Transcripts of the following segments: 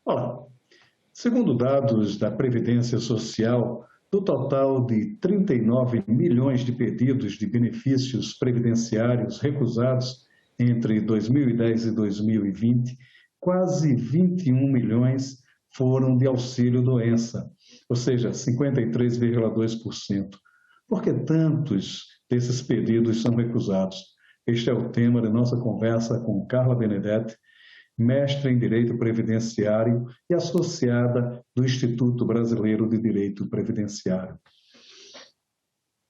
Olá. Segundo dados da Previdência Social, do total de 39 milhões de pedidos de benefícios previdenciários recusados entre 2010 e 2020, quase 21 milhões foram de auxílio-doença, ou seja, 53,2%. Por que tantos desses pedidos são recusados? Este é o tema da nossa conversa com Carla Benedetti, mestre em Direito Previdenciário e associada do Instituto Brasileiro de Direito Previdenciário.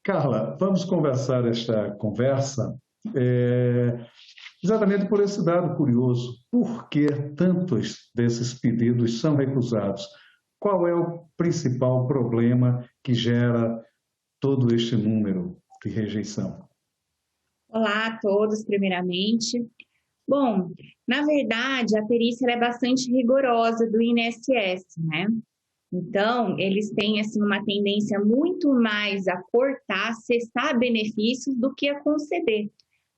Carla, vamos conversar esta conversa exatamente por esse dado curioso. Por que tantos desses pedidos são recusados? Qual é o principal problema que gera todo este número de rejeição? Olá a todos, primeiramente. Bom, na verdade, a perícia é bastante rigorosa do INSS, né? Então, eles têm assim, uma tendência muito mais a cortar, cessar benefícios do que a conceder.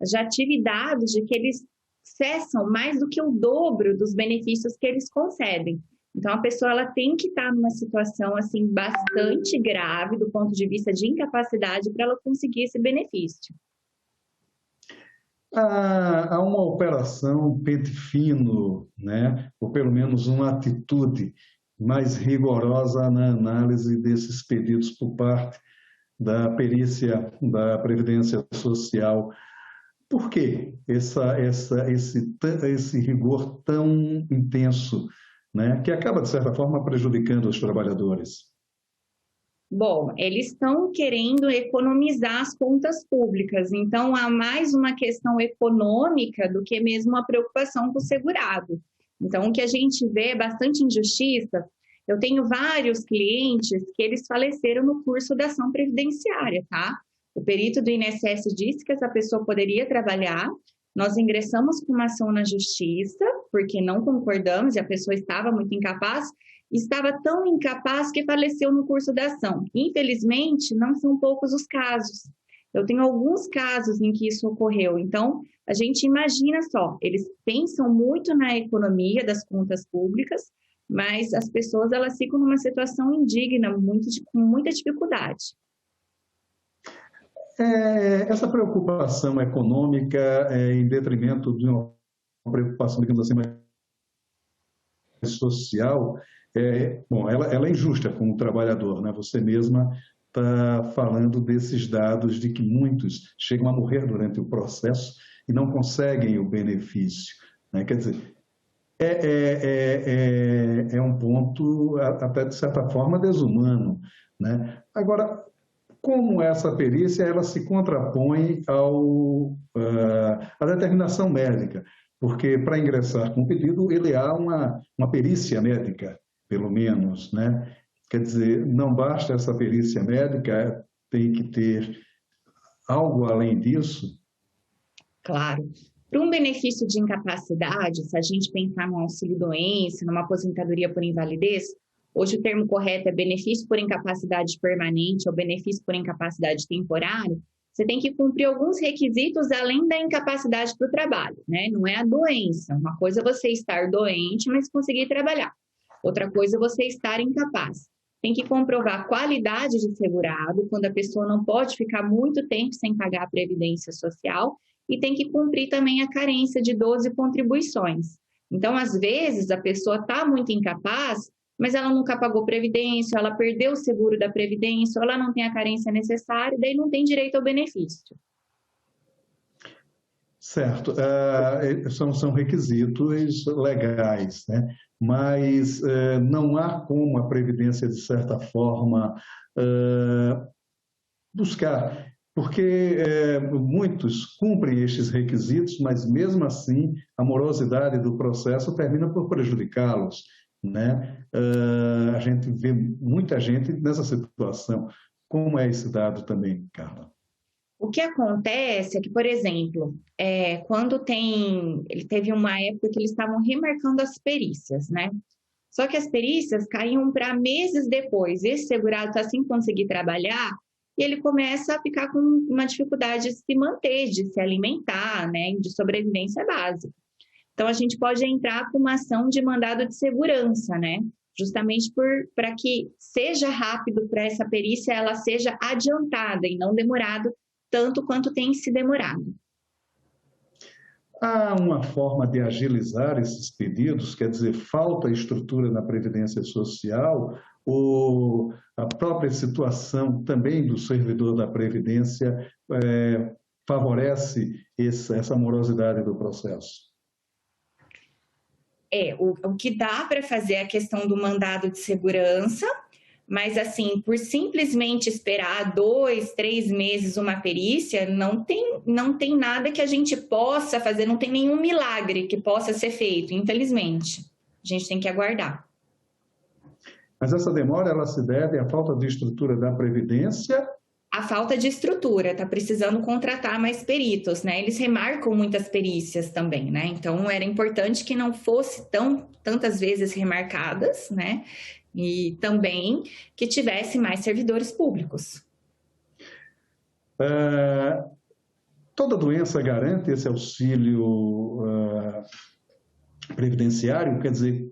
Já tive dados de que eles cessam mais do que o dobro dos benefícios que eles concedem. Então, a pessoa ela tem que estar numa situação assim, bastante grave do ponto de vista de incapacidade para ela conseguir esse benefício. Há uma operação pente fino, né? Ou pelo menos uma atitude mais rigorosa na análise desses pedidos por parte da perícia da Previdência Social. Por que esse rigor tão intenso, né? Que acaba, de certa forma, prejudicando os trabalhadores? Bom, eles estão querendo economizar as contas públicas, então há mais uma questão econômica do que mesmo uma preocupação com o segurado. Então, o que a gente vê é bastante injustiça. Eu tenho vários clientes que eles faleceram no curso da ação previdenciária, tá? O perito do INSS disse que essa pessoa poderia trabalhar, nós ingressamos com uma ação na justiça, porque não concordamos e a pessoa estava muito incapaz, estava tão incapaz que faleceu no curso da ação. Infelizmente, não são poucos os casos. Eu tenho alguns casos em que isso ocorreu. Então, a gente imagina só, eles pensam muito na economia das contas públicas, mas as pessoas elas ficam numa situação indigna, com muita dificuldade. Essa preocupação econômica em detrimento de uma preocupação, digamos assim, mais social, ela é injusta com o trabalhador, né? Você mesma está falando desses dados de que muitos chegam a morrer durante o processo e não conseguem o benefício, né? Quer dizer, é um ponto até de certa forma desumano, né? Agora, como essa perícia ela se contrapõe à determinação médica? Porque para ingressar com o pedido, ele há uma perícia médica, pelo menos, né? Quer dizer, não basta essa perícia médica, tem que ter algo além disso? Claro. Para um benefício de incapacidade, se a gente pensar no auxílio-doença, numa aposentadoria por invalidez, hoje o termo correto é benefício por incapacidade permanente ou benefício por incapacidade temporária, você tem que cumprir alguns requisitos além da incapacidade para o trabalho, né? Não é a doença. Uma coisa é você estar doente, mas conseguir trabalhar. Outra coisa é você estar incapaz. Tem que comprovar a qualidade de segurado, quando a pessoa não pode ficar muito tempo sem pagar a previdência social, e tem que cumprir também a carência de 12 contribuições. Então, às vezes, a pessoa está muito incapaz, mas ela nunca pagou previdência, ela perdeu o seguro da previdência, ou ela não tem a carência necessária, daí não tem direito ao benefício. Certo, são requisitos legais, né? Mas não há como a Previdência, de certa forma, buscar, porque muitos cumprem estes requisitos, mas mesmo assim a morosidade do processo termina por prejudicá-los, né? A gente vê muita gente nessa situação. Como é esse dado também, Carla? O que acontece é que, por exemplo, ele teve uma época que eles estavam remarcando as perícias, né? Só que as perícias caíam para meses depois. Esse segurado está sem conseguir trabalhar e ele começa a ficar com uma dificuldade de se manter, de se alimentar, né? De sobrevivência básica. Então, a gente pode entrar com uma ação de mandado de segurança, né? Justamente para que seja rápido para essa perícia, ela seja adiantada e não demorado tanto quanto tem se demorado. Há uma forma de agilizar esses pedidos, quer dizer, falta estrutura na Previdência Social ou a própria situação também do servidor da Previdência favorece essa morosidade do processo? O que dá para fazer é a questão do mandado de segurança, mas assim, por simplesmente esperar 2, 3 meses uma perícia, não tem nada que a gente possa fazer, não tem nenhum milagre que possa ser feito, infelizmente. A gente tem que aguardar. Mas essa demora, ela se deve à falta de estrutura da Previdência? A falta de estrutura, está precisando contratar mais peritos, né? Eles remarcam muitas perícias também, né? Então, era importante que não fosse tantas vezes remarcadas, né? E também que tivesse mais servidores públicos. Toda doença garante esse auxílio previdenciário? Quer dizer,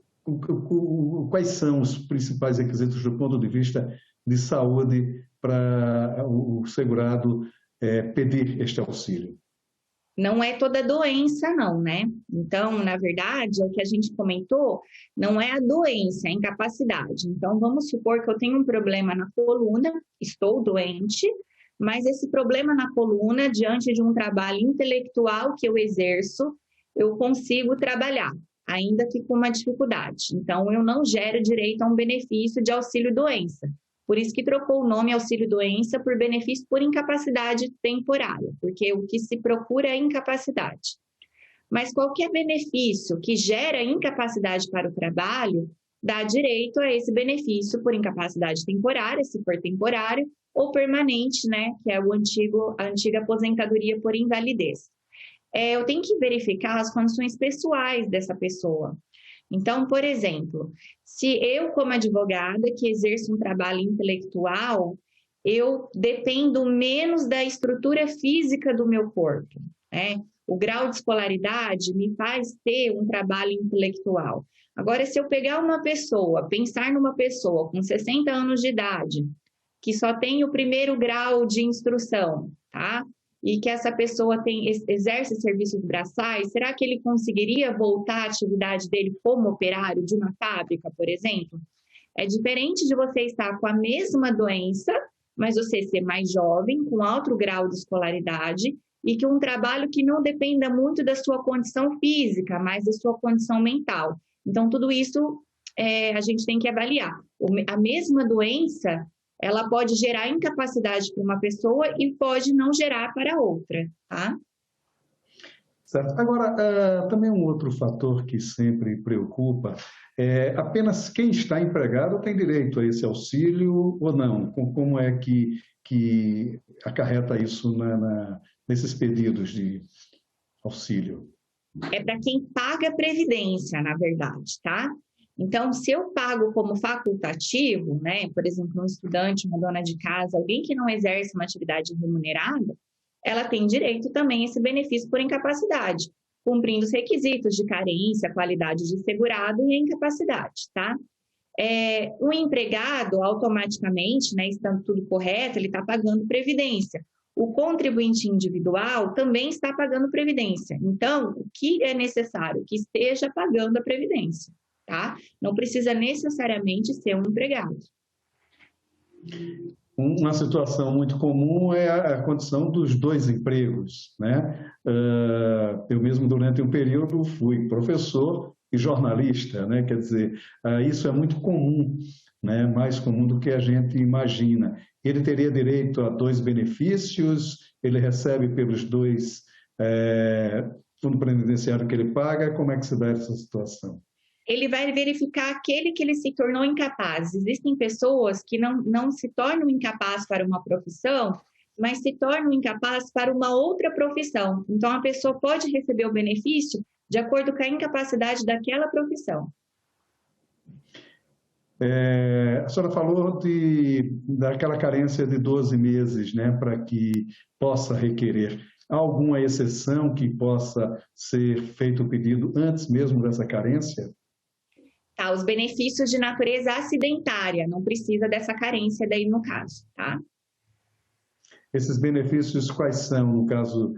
quais são os principais requisitos do ponto de vista de saúde para o segurado pedir este auxílio? Não é toda doença, não, né? Então, na verdade, o que a gente comentou não é a doença, é a incapacidade. Então, vamos supor que eu tenho um problema na coluna, estou doente, mas esse problema na coluna, diante de um trabalho intelectual que eu exerço, eu consigo trabalhar, ainda que com uma dificuldade. Então, eu não gero direito a um benefício de auxílio-doença. Por isso que trocou o nome auxílio-doença por benefício por incapacidade temporária, porque o que se procura é incapacidade. Mas qualquer benefício que gera incapacidade para o trabalho, dá direito a esse benefício por incapacidade temporária, se for temporário, ou permanente, né, que é a antiga aposentadoria por invalidez. Eu tenho que verificar as condições pessoais dessa pessoa. Então, por exemplo, se eu, como advogada, que exerço um trabalho intelectual, eu dependo menos da estrutura física do meu corpo, né? O grau de escolaridade me faz ter um trabalho intelectual. Agora, se eu pegar uma pessoa, pensar numa pessoa com 60 anos de idade, que só tem o primeiro grau de instrução, tá? E que essa pessoa exerce serviços braçais, será que ele conseguiria voltar à atividade dele como operário de uma fábrica, por exemplo? É diferente de você estar com a mesma doença, mas você ser mais jovem, com alto grau de escolaridade, e que um trabalho que não dependa muito da sua condição física, mas da sua condição mental. Então, tudo isso a gente tem que avaliar. A mesma doença, ela pode gerar incapacidade para uma pessoa e pode não gerar para outra, tá? Certo. Agora, também um outro fator que sempre preocupa é apenas quem está empregado tem direito a esse auxílio ou não? Como é que acarreta isso nesses pedidos de auxílio? É para quem paga a previdência, na verdade, tá? Então, se eu pago como facultativo, né, por exemplo, um estudante, uma dona de casa, alguém que não exerce uma atividade remunerada, ela tem direito também a esse benefício por incapacidade, cumprindo os requisitos de carência, qualidade de segurado e incapacidade, tá? O empregado, automaticamente, né, estando tudo correto, ele está pagando previdência. O contribuinte individual também está pagando previdência. Então, o que é necessário? Que esteja pagando a previdência. Tá? Não precisa necessariamente ser um empregado. Uma situação muito comum é a condição dos dois empregos, né? Eu mesmo, durante um período, fui professor e jornalista, né? Quer dizer, isso é muito comum, né? Mais comum do que a gente imagina. Ele teria direito a dois benefícios, ele recebe pelos dois fundo previdenciário que ele paga, como é que se dá essa situação? Ele vai verificar aquele que ele se tornou incapaz. Existem pessoas que não se tornam incapazes para uma profissão, mas se tornam incapazes para uma outra profissão. Então, a pessoa pode receber o benefício de acordo com a incapacidade daquela profissão. A senhora falou daquela carência de 12 meses, né, para que possa requerer. Há alguma exceção que possa ser feito o pedido antes mesmo dessa carência? Tá, os benefícios de natureza acidentária, não precisa dessa carência daí no caso, tá? Esses benefícios quais são, no caso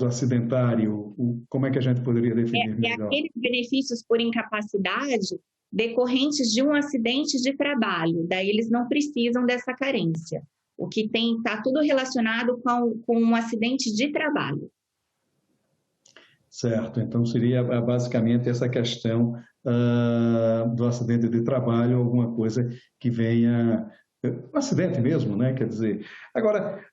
acidentário? Como é que a gente poderia definir melhor? Aqueles benefícios por incapacidade decorrentes de um acidente de trabalho, daí eles não precisam dessa carência. O que tem, está tudo relacionado com um acidente de trabalho. Certo, então seria basicamente essa questão do acidente de trabalho, alguma coisa que venha, um acidente mesmo, né? Quer dizer, agora,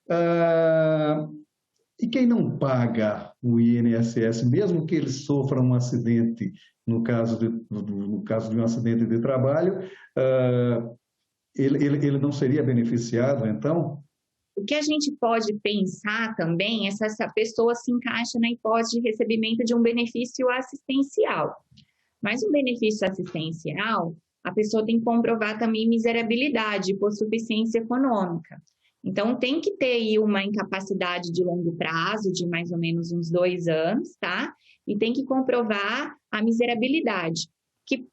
e quem não paga o INSS, mesmo que ele sofra um acidente, no caso de um acidente de trabalho, ele não seria beneficiado, então? O que a gente pode pensar também é se essa pessoa se encaixa na hipótese de recebimento de um benefício assistencial. Mas o benefício assistencial, a pessoa tem que comprovar também miserabilidade, hipossuficiência econômica. Então, tem que ter aí uma incapacidade de longo prazo, de mais ou menos uns 2 anos, tá? E tem que comprovar a miserabilidade, que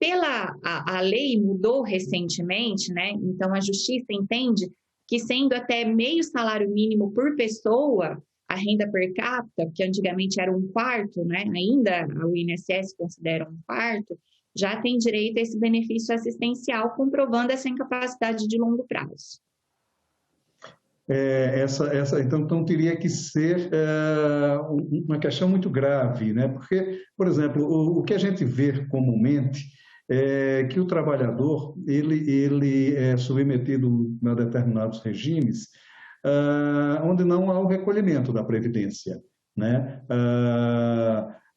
a lei mudou recentemente, né? Então, a justiça entende que sendo até meio salário mínimo por pessoa, a renda per capita, que antigamente era 1/4, né? Ainda o INSS considera 1/4, já tem direito a esse benefício assistencial, comprovando essa incapacidade de longo prazo. Então teria que ser uma questão muito grave, né? Porque, por exemplo, o que a gente vê comumente é que o trabalhador ele é submetido a determinados regimes onde não há o recolhimento da previdência, né?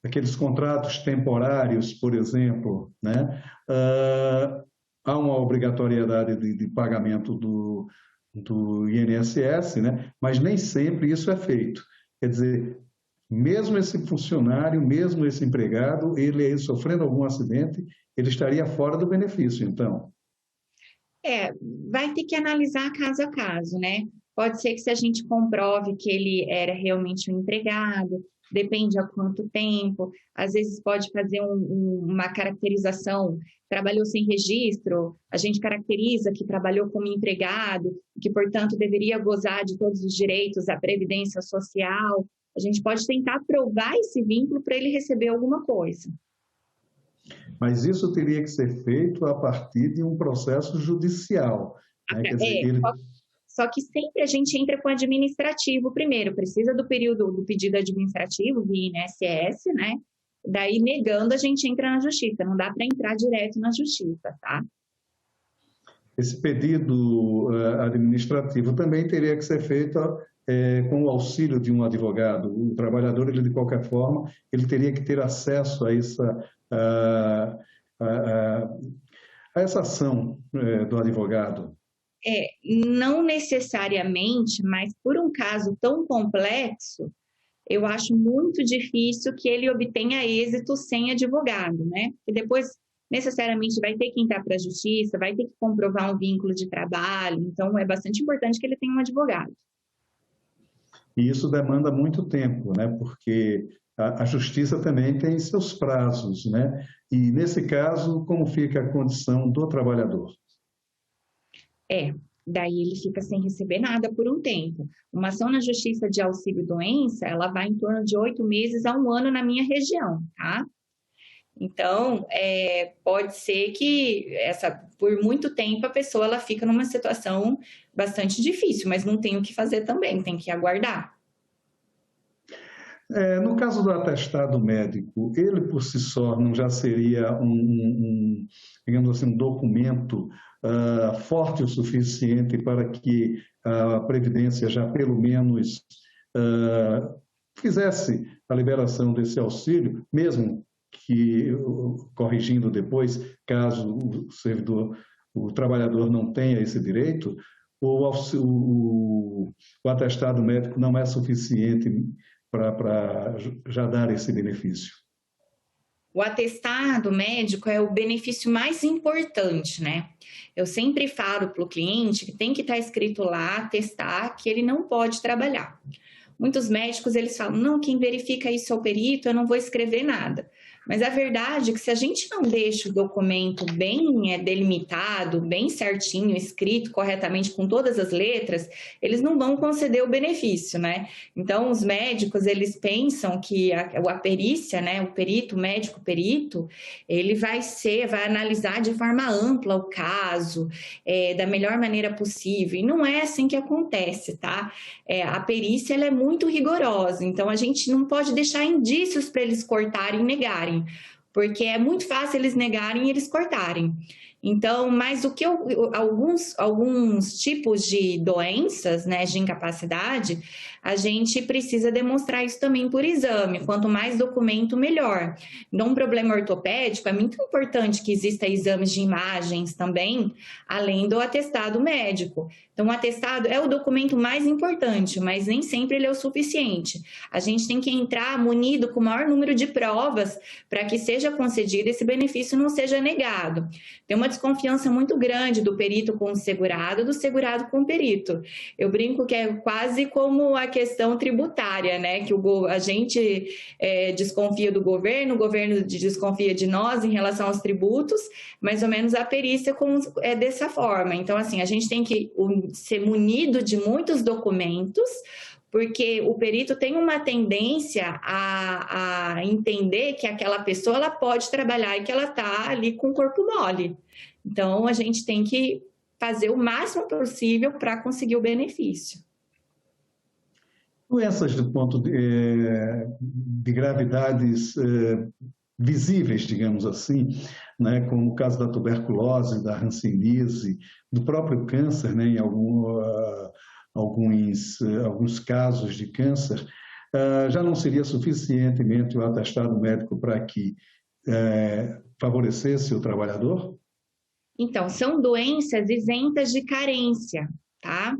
Aqueles contratos temporários, por exemplo, né? Há uma obrigatoriedade de pagamento do INSS, né? Mas nem sempre isso é feito. Quer dizer, mesmo esse funcionário, mesmo esse empregado, ele sofrendo algum acidente, ele estaria fora do benefício, então. Vai ter que analisar caso a caso, né? Pode ser que se a gente comprove que ele era realmente um empregado, depende a quanto tempo, às vezes pode fazer uma caracterização, trabalhou sem registro, a gente caracteriza que trabalhou como empregado, que, portanto, deveria gozar de todos os direitos à previdência social. A gente pode tentar provar esse vínculo para ele receber alguma coisa. Mas isso teria que ser feito a partir de um processo judicial, né? Quer dizer, Só que sempre a gente entra com o administrativo primeiro, precisa do período do pedido administrativo, do INSS, né? Daí, negando, a gente entra na justiça, não dá para entrar direto na justiça, tá? Esse pedido administrativo também teria que ser feito com o auxílio de um advogado. O trabalhador, ele, de qualquer forma, ele teria que ter acesso a essa ação do advogado. Não necessariamente, mas por um caso tão complexo, eu acho muito difícil que ele obtenha êxito sem advogado, né? E depois, necessariamente, vai ter que entrar para a justiça, vai ter que comprovar um vínculo de trabalho, então é bastante importante que ele tenha um advogado. E isso demanda muito tempo, né? Porque a justiça também tem seus prazos, né? E, nesse caso, como fica a condição do trabalhador? Daí ele fica sem receber nada por um tempo. Uma ação na justiça de auxílio-doença, ela vai em torno de 8 meses a 1 ano na minha região, tá? Então, pode ser que por muito tempo a pessoa ela fica numa situação bastante difícil, mas não tem o que fazer também, tem que aguardar. No caso do atestado médico, ele por si só não já seria digamos assim, um documento forte o suficiente para que a Previdência já pelo menos fizesse a liberação desse auxílio, mesmo que, corrigindo depois, caso o trabalhador não tenha esse direito, o atestado médico não é suficiente para já dar esse benefício? O atestado médico é o benefício mais importante, né? Eu sempre falo para o cliente que tem que estar escrito lá, atestar que ele não pode trabalhar. Muitos médicos, eles falam, não, quem verifica isso é o perito, eu não vou escrever nada. Mas a verdade é que se a gente não deixa o documento bem delimitado, bem certinho, escrito corretamente com todas as letras, eles não vão conceder o benefício, né? Então, os médicos, eles pensam que a perícia, né, o perito, o médico perito, ele vai analisar de forma ampla o caso, da melhor maneira possível. E não é assim que acontece, tá? A perícia, ela é muito rigorosa, então a gente não pode deixar indícios para eles cortarem e negarem, porque é muito fácil eles negarem e eles cortarem. Então, mas o que alguns tipos de doenças, né, de incapacidade, a gente precisa demonstrar isso também por exame. Quanto mais documento, melhor. Num problema ortopédico, é muito importante que exista exames de imagens também, além do atestado médico. Então, o atestado é o documento mais importante, mas nem sempre ele é o suficiente. A gente tem que entrar munido com o maior número de provas para que seja concedido esse benefício não seja negado. Tem uma desconfiança muito grande do perito com o segurado, do segurado com o perito. Eu brinco que é quase como a questão tributária, né? Que a gente desconfia do governo, o governo desconfia de nós em relação aos tributos, mais ou menos a perícia é dessa forma. Então, assim, a gente tem que ser munido de muitos documentos, porque o perito tem uma tendência a entender que aquela pessoa ela pode trabalhar e que ela está ali com o corpo mole. Então, a gente tem que fazer o máximo possível para conseguir o benefício. Doenças do ponto de gravidades visíveis, digamos assim, né, como o caso da tuberculose, da hanseníase, do próprio câncer, né, em alguns casos de câncer, já não seria suficientemente o atestado médico para que favorecesse o trabalhador? Então, são doenças isentas de carência, tá?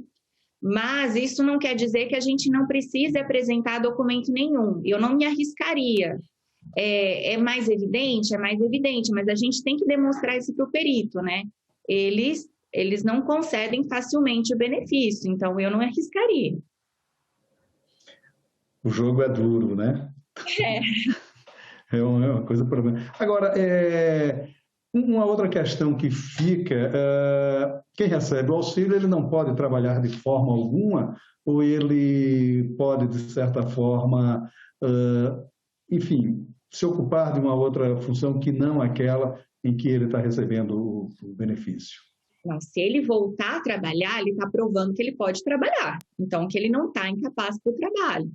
Mas isso não quer dizer que a gente não precise apresentar documento nenhum. Eu não me arriscaria. É mais evidente? É mais evidente, mas a gente tem que demonstrar isso para o perito, né? Eles não concedem facilmente o benefício, então eu não arriscaria. O jogo é duro, né? É uma coisa problema. Agora, uma outra questão que fica, quem recebe o auxílio, ele não pode trabalhar de forma alguma, ou ele pode, de certa forma, enfim, se ocupar de uma outra função que não aquela em que ele está recebendo o benefício? Não, se ele voltar a trabalhar, ele está provando que ele pode trabalhar, então que ele não está incapaz para o trabalho.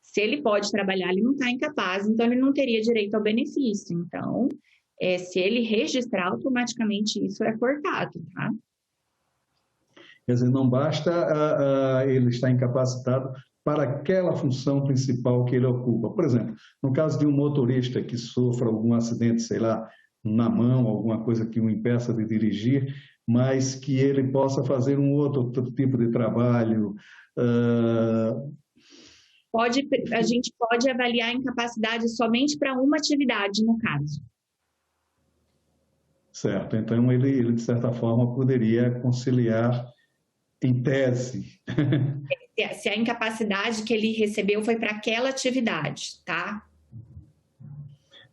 Se ele pode trabalhar, ele não está incapaz, então ele não teria direito ao benefício. Então, se ele registrar, automaticamente isso é cortado, tá? Quer dizer, não basta ele estar incapacitado para aquela função principal que ele ocupa. Por exemplo, no caso de um motorista que sofra algum acidente, sei lá, na mão, alguma coisa que o impeça de dirigir, mas que ele possa fazer um outro tipo de trabalho. A gente pode avaliar a incapacidade somente para uma atividade, no caso. Certo. Então, ele de certa forma, poderia conciliar em tese. Se a incapacidade que ele recebeu foi para aquela atividade, tá?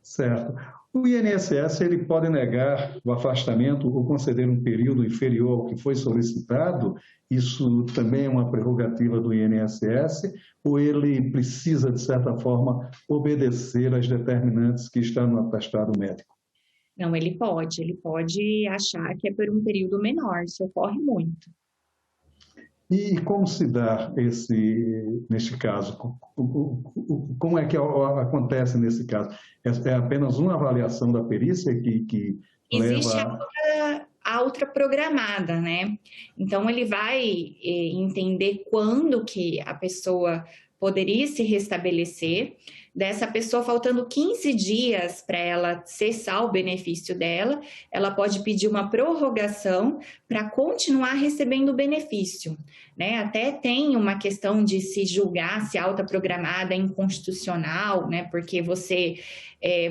Certo. O INSS, ele pode negar o afastamento ou conceder um período inferior ao que foi solicitado? Isso também é uma prerrogativa do INSS? Ou ele precisa, de certa forma, obedecer às determinantes que estão no atestado médico? Não, ele pode achar que é por um período menor, isso ocorre muito. E como se dá neste caso? Como é que acontece nesse caso? É apenas uma avaliação da perícia que existe leva... a outra programada, né? Então, ele vai entender quando que a pessoa poderia se restabelecer. Dessa pessoa faltando 15 dias para ela cessar o benefício dela, ela pode pedir uma prorrogação para continuar recebendo o benefício, né? Até tem uma questão de se julgar se a alta programada é inconstitucional, né? Porque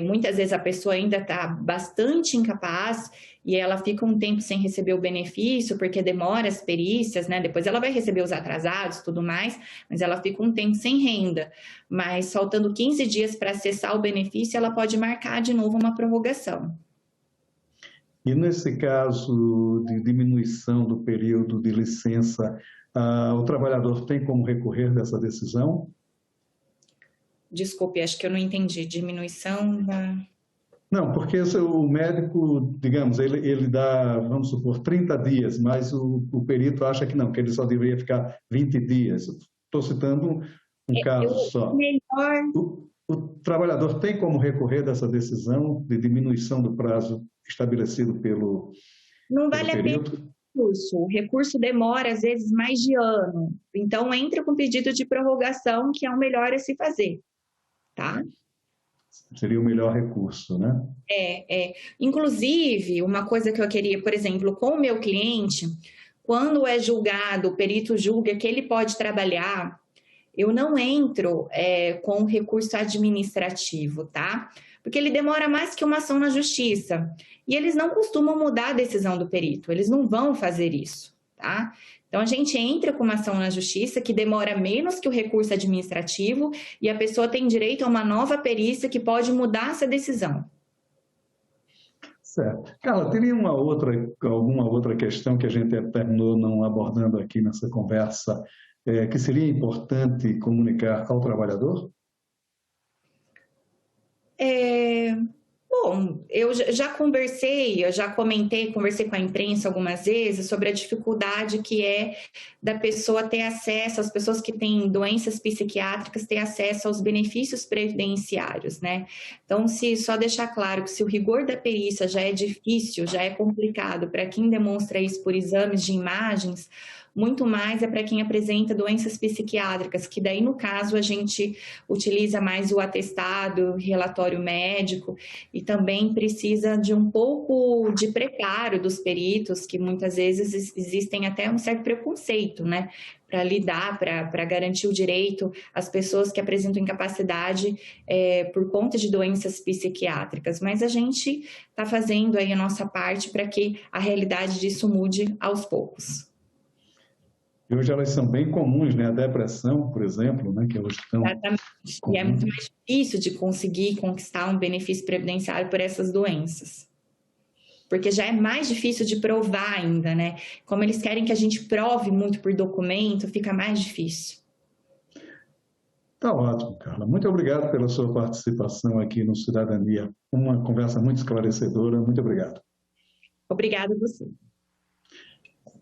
muitas vezes a pessoa ainda está bastante incapaz e ela fica um tempo sem receber o benefício, porque demora as perícias, né? Depois ela vai receber os atrasados e tudo mais, mas ela fica um tempo sem renda. Mas faltando 15 dias para acessar o benefício, ela pode marcar de novo uma prorrogação. E nesse caso de diminuição do período de licença, o trabalhador tem como recorrer dessa decisão? Desculpe, acho que eu não entendi. Diminuição da... Não, porque o médico, digamos, ele dá, vamos supor, 30 dias, mas o perito acha que não, que ele só deveria ficar 20 dias. Estou citando um caso só. Melhor... O trabalhador tem como recorrer dessa decisão de diminuição do prazo estabelecido pelo Não vale perito? a pena o recurso demora, às vezes, mais de ano. Então, entra com pedido de prorrogação, que é o melhor a se fazer, tá? Seria o melhor recurso, né? Inclusive, uma coisa que eu queria, por exemplo, com o meu cliente, quando é julgado, o perito julga que ele pode trabalhar, eu não entro com recurso administrativo, tá? Porque ele demora mais que uma ação na justiça. E eles não costumam mudar a decisão do perito, eles não vão fazer isso, tá? Então, a gente entra com uma ação na justiça que demora menos que o recurso administrativo e a pessoa tem direito a uma nova perícia que pode mudar essa decisão. Certo. Carla, teria alguma outra questão que a gente terminou não abordando aqui nessa conversa, que seria importante comunicar ao trabalhador? Bom, eu já conversei com a imprensa algumas vezes sobre a dificuldade que é da pessoa ter acesso, as pessoas que têm doenças psiquiátricas ter acesso aos benefícios previdenciários, né? Então, só deixar claro que se o rigor da perícia já é difícil, já é complicado para quem demonstra isso por exames de imagens, muito mais é para quem apresenta doenças psiquiátricas, que daí, no caso, a gente utiliza mais o atestado, relatório médico, e também precisa de um pouco de preparo dos peritos, que muitas vezes existem até um certo preconceito, né? Para lidar, para garantir o direito às pessoas que apresentam incapacidade por conta de doenças psiquiátricas. Mas a gente está fazendo aí a nossa parte para que a realidade disso mude aos poucos. E hoje elas são bem comuns, né? A depressão, por exemplo, né? Que elas estão... Exatamente. E é muito mais difícil de conseguir conquistar um benefício previdenciário por essas doenças. Porque já é mais difícil de provar ainda, né? Como eles querem que a gente prove muito por documento, fica mais difícil. Tá ótimo, Carla. Muito obrigado pela sua participação aqui no Cidadania. Uma conversa muito esclarecedora. Muito obrigado. Obrigada a você.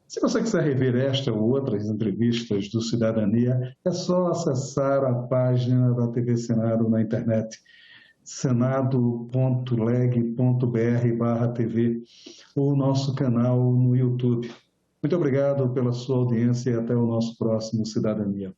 Se você quiser rever esta ou outras entrevistas do Cidadania, é só acessar a página da TV Senado na internet, senado.leg.br/TV, ou o nosso canal no YouTube. Muito obrigado pela sua audiência e até o nosso próximo Cidadania.